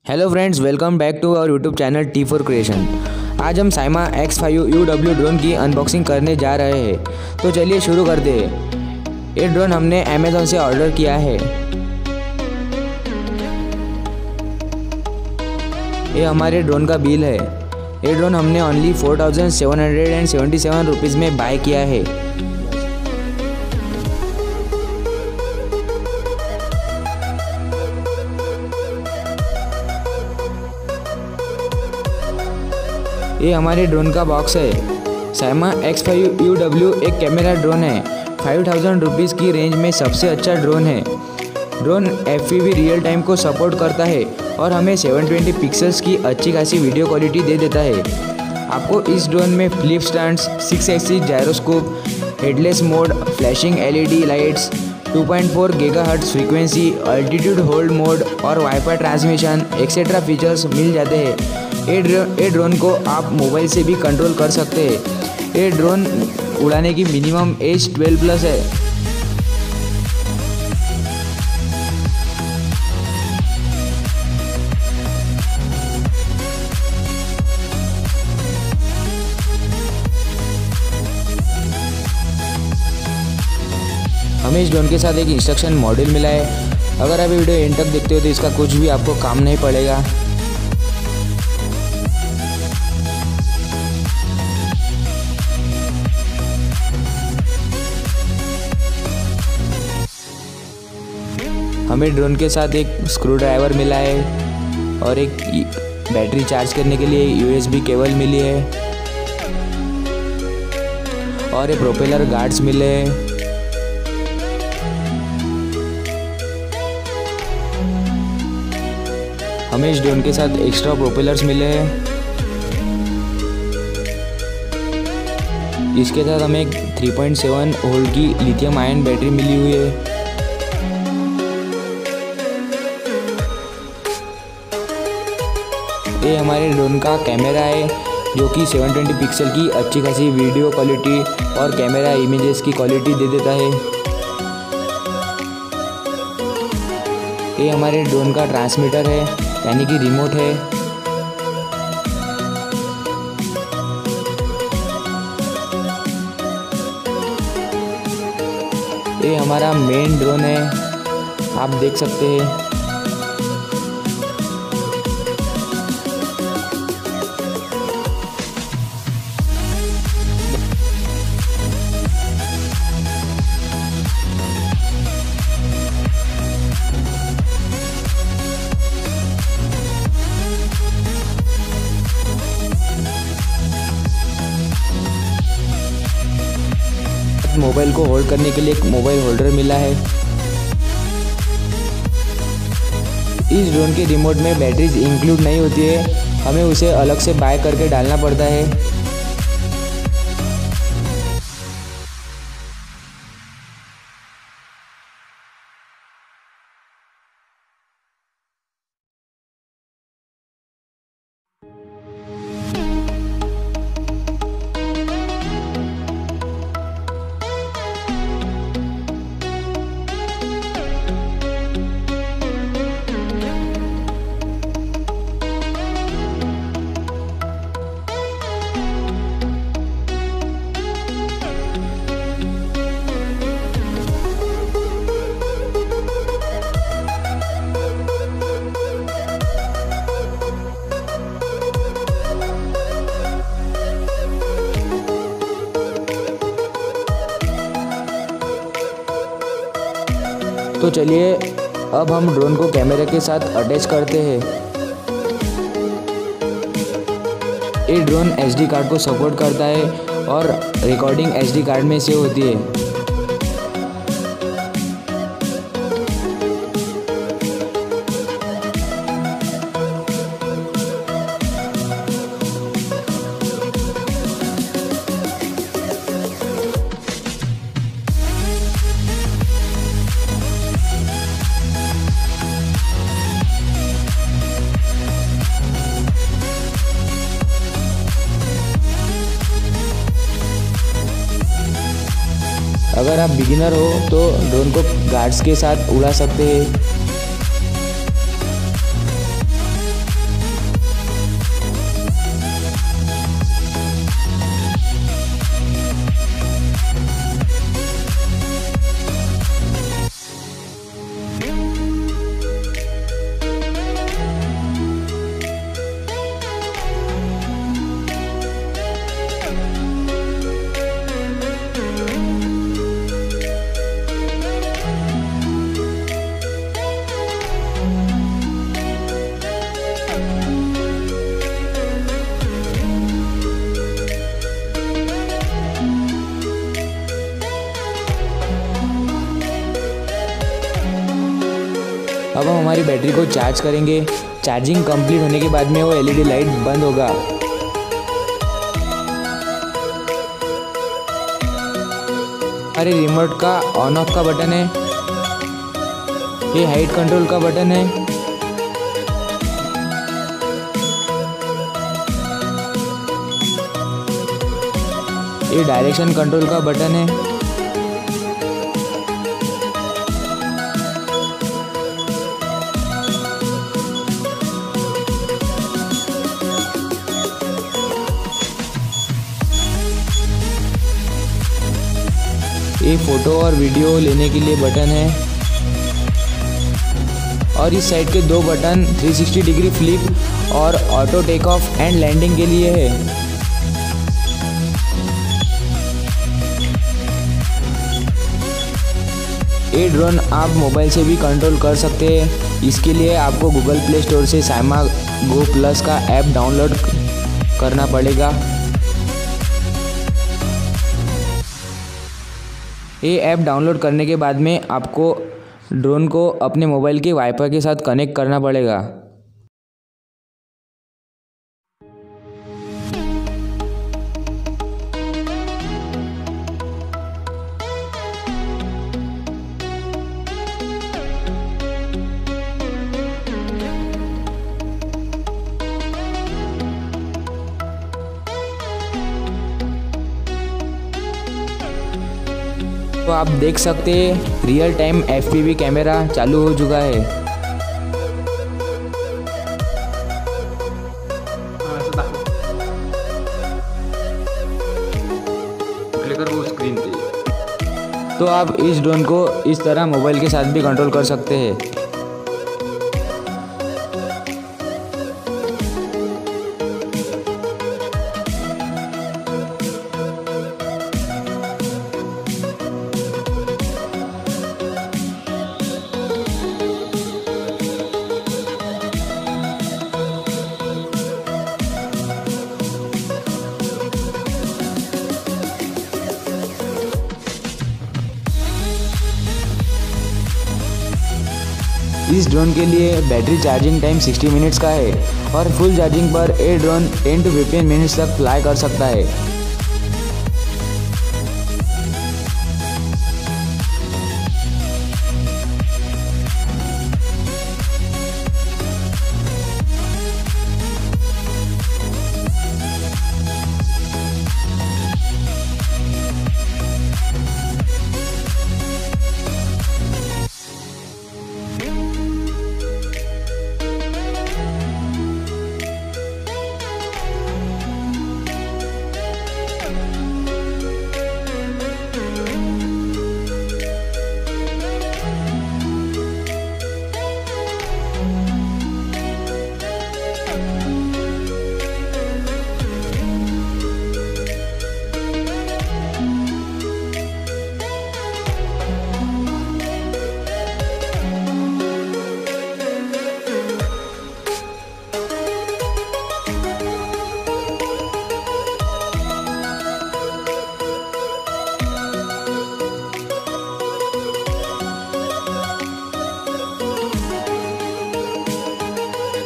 Hello friends, welcome back to our YouTube channel T for creation. आज हम Saima X5UW drone की unboxing करने जा रहे हैं। तो चलिए शुरू करते हैं। ये ड्रोन हमने अमेज़ॉन से ऑर्डर किया है। ये हमारे ड्रोन का बिल है। ये ड्रोन हमने ओनली 4777 रुपीज़ में बाय किया है। ये हमारे ड्रोन का बॉक्स है। साइमा X5UW एक कैमरा ड्रोन है। 5000 रुपीज़ की रेंज में सबसे अच्छा ड्रोन है। ड्रोन FPV रियल टाइम को सपोर्ट करता है और हमें 720 पिक्सल्स की अच्छी खासी वीडियो क्वालिटी दे देता है। आपको इस ड्रोन में flip stands, 6 axis gyroscope, headless mode, flashing LED lights, 2.4 GHz frequency, altitude hold mode और वाईफाई ट्रांसमिशन एक्सेट्रा फीचर्स मिल जाते हैं। ये ड्रोन को आप मोबाइल से भी कंट्रोल कर सकते हैं। ये ड्रोन उड़ाने की मिनिमम एज 12+ है। हमें इस ड्रोन के साथ एक इंस्ट्रक्शन मॉड्यूल मिला है। अगर आप वीडियो एंड तक देखते हो तो इसका कुछ भी आपको काम नहीं पड़ेगा। हमें ड्रोन के साथ एक स्क्रू ड्राइवर मिला है और एक बैटरी चार्ज करने के लिए USB केबल मिली है और ये प्रोपेलर गार्ड्स मिले हैं। हमें इस ड्रोन के साथ एक्स्ट्रा प्रोपेलर्स मिले हैं। इसके साथ हमें 3.7 वोल्ट की लिथियम आयन बैटरी मिली हुई है। ये हमारे ड्रोन का कैमरा है जो कि 720 पिक्सल की अच्छी खासी वीडियो क्वालिटी और कैमरा इमेजेस की क्वालिटी दे देता है। ये हमारे ड्रोन का ट्रांसमीटर है, यानी कि रिमोट है। ये हमारा मेन ड्रोन है, आप देख सकते हैं। मोबाइल को होल्ड करने के लिए एक मोबाइल होल्डर मिला है। इस ड्रोन के रिमोट में बैटरीज इंक्लूड नहीं होती है, हमें उसे अलग से बाय करके डालना पड़ता है। तो चलिए अब हम ड्रोन को कैमरे के साथ अटैच करते हैं। ये ड्रोन SD कार्ड को सपोर्ट करता है और रिकॉर्डिंग SD कार्ड में सेव होती है। अगर आप बिगिनर हो तो ड्रोन को गार्ड्स के साथ उड़ा सकते हैं। अब हम हमारी बैटरी को चार्ज करेंगे। चार्जिंग कंप्लीट होने के बाद में वो LED लाइट बंद होगा। हमारे रिमोट का ऑन ऑफ का बटन है, ये हाइट कंट्रोल का बटन है, ये डायरेक्शन कंट्रोल का बटन है, ये फोटो और वीडियो लेने के लिए बटन है, और इस साइड के दो बटन 360 डिग्री फ्लिप और auto take off and landing के लिए है। ये ड्रोन आप मोबाइल से भी कंट्रोल कर सकते हैं। इसके लिए आपको गूगल प्ले स्टोर से साइमा गो प्लस का ऐप डाउनलोड करना पड़ेगा। ये ऐप डाउनलोड करने के बाद में आपको ड्रोन को अपने मोबाइल के वाईफाई के साथ कनेक्ट करना पड़ेगा। तो आप देख सकते हैं रियल टाइम FPV कैमरा चालू हो चुका है। स्क्रीन पे तो आप इस ड्रोन को इस तरह मोबाइल के साथ भी कंट्रोल कर सकते हैं। इस ड्रोन के लिए बैटरी चार्जिंग टाइम 60 मिनट्स का है और फुल चार्जिंग पर ये ड्रोन 10 to 15 मिनट्स तक फ्लाई कर सकता है।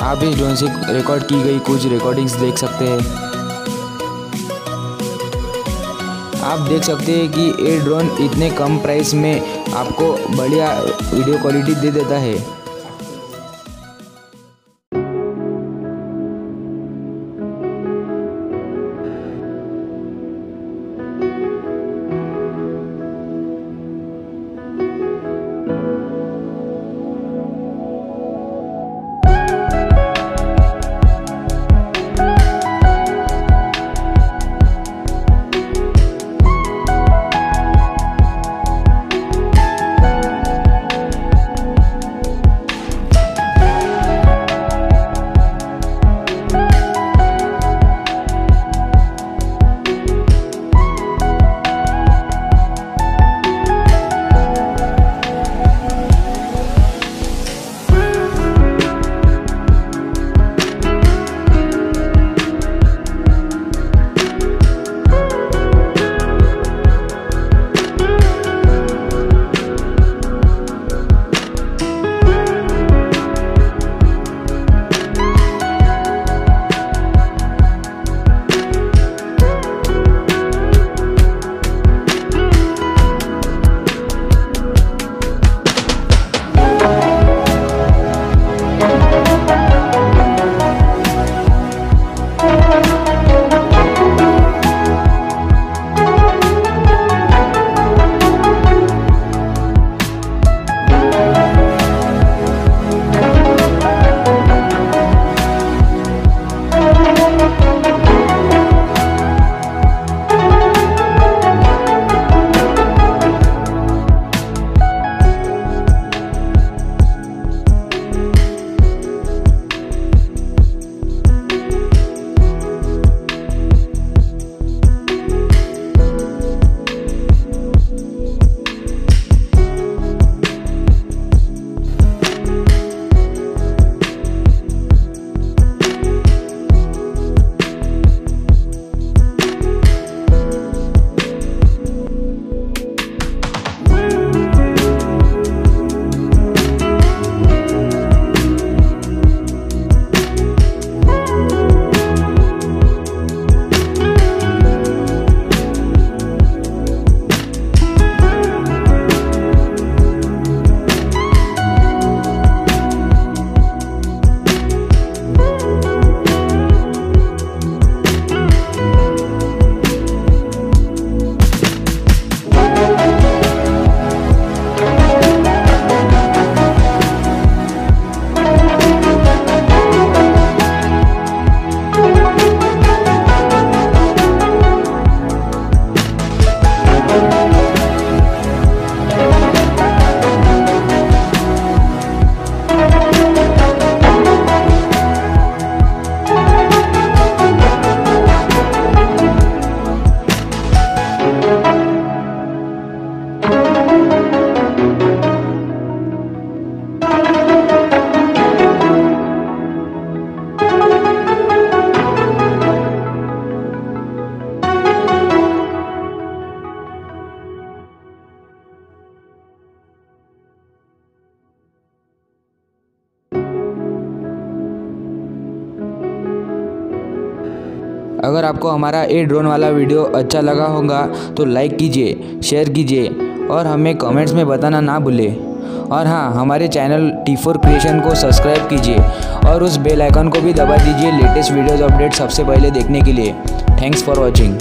आप इस ड्रोन से रिकॉर्ड की गई कुछ रिकॉर्डिंग्स देख सकते हैं। आप देख सकते हैं कि ये ड्रोन इतने कम प्राइस में आपको बढ़िया वीडियो क्वालिटी दे देता है। अगर आपको हमारा ये ड्रोन वाला वीडियो अच्छा लगा होगा तो लाइक कीजिए, शेयर कीजिए और हमें कमेंट्स में बताना ना भूलें। और हाँ, हमारे चैनल T4 क्रिएशन को सब्सक्राइब कीजिए और उस बेल आइकन को भी दबा दीजिए लेटेस्ट वीडियोज़ अपडेट सबसे पहले देखने के लिए। Thanks for watching.